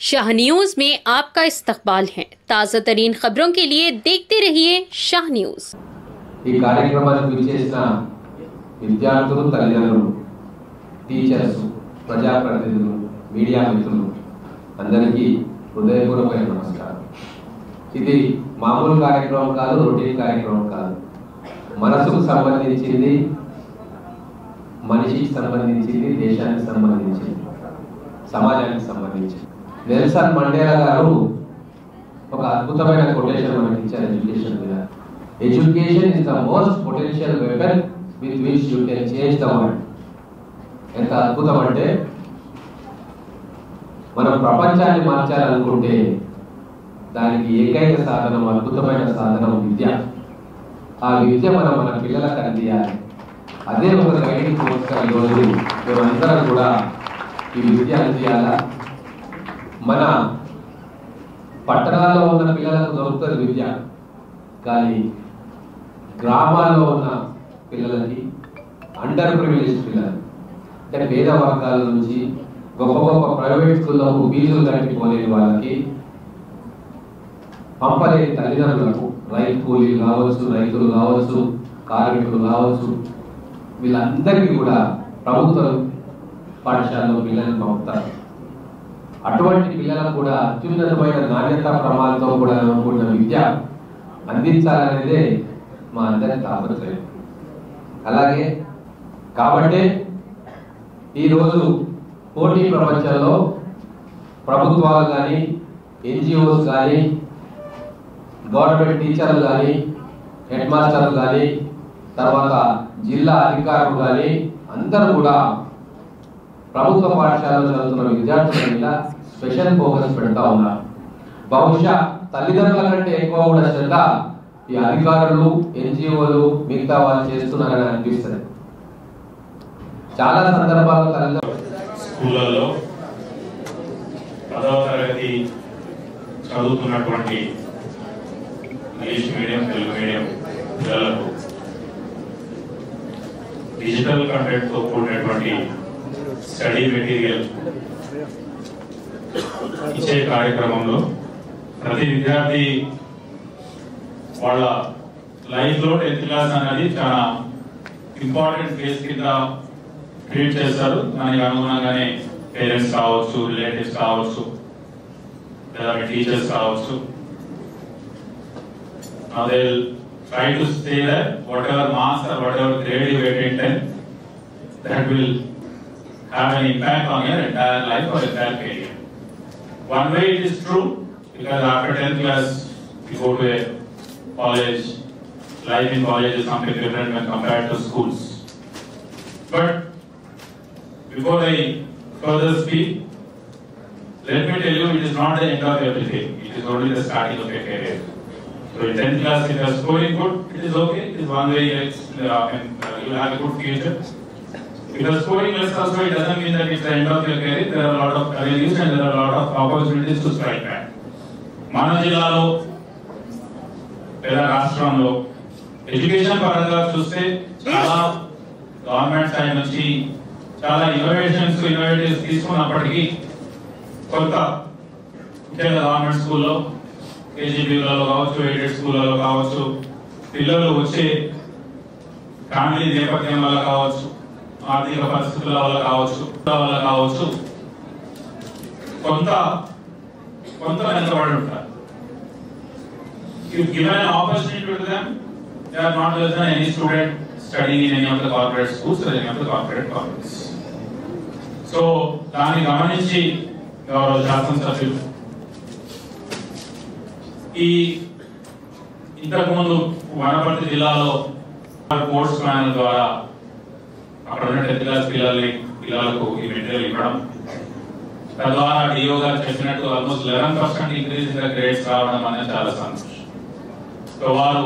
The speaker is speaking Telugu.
शाह न्यूज में आपका इस्तकबाल है। ताज़ा तरीन खबरों के लिए देखते रहिए शाह न्यूज। ఈ కార్యక్రమానికి విచ్చేసిన విద్యార్థులు, తల్లిదండ్రులు, టీచర్స్, ప్రజాప్రతినిధులు, మీడియా మిత్రులు అందరికీ హృదయపూర్వకమైన నమస్కారం। ఇది మామూలు కార్యక్రమం కాదు, రొటీన్ కార్యక్రమం కాదు। మనసుకు సంబంధించింది, మనిషికి సంబంధించింది, దేశానికి సంబంధించింది, సమాజానికి సంబంధించింది। నెల్సన్ మండేలా గారు ఒక అద్భుతమైన కొటేషన్ మనకి ఇచ్చారు ఎడ్యుకేషన్ మీద। Education is the most potential weapon with which you can change the world. ఎంత అద్భుతం అంటే, మనం ప్రపంచాన్ని మార్చాలనుకుంటే దానికి ఏకైక సాధనం, అద్భుతమైన సాధనం విద్య। ఆ విద్య మనం మన పిల్లలకు అందియాలి। అదే ఒక గైడింగ్ ఫోర్స్గా ఈరోజు మేమందరం కూడా ఈ విద్య అందియాలా। మన పట్టణాల్లో ఉన్న పిల్లలకు దొరుకుతుంది విద్య, కానీ గ్రామాల్లో ఉన్న పిల్లలకి, అండర్ ప్రివిలేజ్ పిల్లలు అంటే పేద వర్గాల నుంచి గొప్ప గొప్ప ప్రైవేట్ స్కూళ్ళకు ఫీజులు కట్టిపోలేని వాళ్ళకి, పంపలేని తల్లిదండ్రులకు, రైతు కూలీలు కావచ్చు, రైతులు కావచ్చు, కార్మికులు కావచ్చు, వీళ్ళందరికీ కూడా ప్రభుత్వ పాఠశాలలో పిల్లల్ని పంపుతారు। అటువంటి పిల్లలకు కూడా అత్యున్నతమైన నాణ్యత ప్రమాణంతో కూడా కూడిన విద్య అందించాలనేదే మా అందరి తాపత్రయం। అలాగే కాబట్టి ఈరోజు పోటీ ప్రపంచంలో ప్రభుత్వాలు కానీ, ఎన్జిఓస్ కానీ, గవర్నమెంట్ టీచర్లు కానీ, హెడ్ మాస్టర్లు కానీ, తర్వాత జిల్లా అధికారులు కానీ అందరూ కూడా ప్రభుత్వ పాఠశాలలో చదువుతున్న విద్యార్థుల మీద స్పెషల్ ఫోకస్ పెడతా ఉన్నారు। బహుశా తల్లిదండ్రుల కంటే ఎక్కువ కూడా శ్రద్ధ ఈ అధికారులు, ఎన్జిఓలు, మిగతా వాళ్ళు చేస్తున్నారని అనిపిస్తుంది। చాలా సందర్భాల్లో తల్లిదండ్రులు స్కూళ్ళలో 10వ తరగతి చదువుతున్నటువంటి ఇంగ్లీష్ మీడియం, తెలుగు మీడియం పిల్లలకు డిజిటల్ కంటెంట్ తో కూడినటువంటి స్టడీ మెటీరియల్ ఇచ్చే కార్యక్రమంలో ప్రతి విద్యార్థి వాళ్ళ లైఫ్ లో 10th క్లాస్ అనేది చాలా ఇంపార్టెంట్ ఫేజ్ కింద ట్రీట్ చేస్తారు। దానికి అనుగుణంగానే పేరెంట్స్ కావచ్చు, రిలేటివ్స్ కావచ్చు, లేదా టీచర్స్ కావచ్చు, they will try to say that whatever marks or whatever grade you get in 10th, that will have an impact on your entire life or entire career. One way it is true, because after 10th class you go to a college. Life in college is something different when compared to schools. But before I further speak, let me tell you, it is not the end of everything. It is only the starting of your career. So in 10th class, if you are scoring good, it is okay. It is one way you will have a good future. If you are scoring less also, it doesn't mean that it's the end of your career. There are a lot of careers and there are a lot of opportunities to strike back. మన జిల్లాలో లేదా రాష్ట్రంలో ఎడ్యుకేషన్ పరంగా చూస్తే చాలా గవర్నమెంట్ సైడ్ నుంచి చాలా ఇన్నోవేటివ్స్ తీసుకున్నప్పటికీ కొంత ముఖ్యంగా గవర్నమెంట్ స్కూల్లో, కేజీబీలలో కావచ్చు, ఎయిడెడ్ స్కూళ్ళలో కావచ్చు, పిల్లలు వచ్చే ఫ్యామిలీ నేపథ్యం వల్ల కావచ్చు, ఆర్థిక పరిస్థితుల వల్ల కావచ్చు కొంత వెనుకబడి ఉంటారు। If given an opportunity to them, they are not less than any student studying in any of the corporate schools or any of the corporate colleges. So, దాన్ని గమనించి గౌరవ శాసనసభ్యులు ఇంతకుముందు వనపర్తి జిల్లాలో కోర్స్ ప్లాన్ ద్వారా అక్కడ ఉన్న 10th క్లాస్ పిల్లలకు ఈ మెటీరియల్ ఇవ్వడం, తద్వారా డిఓ గారు చెప్పినట్టు almost 11% increase in the grades రావడం అనేది చాలా సంతోషం। సో వారు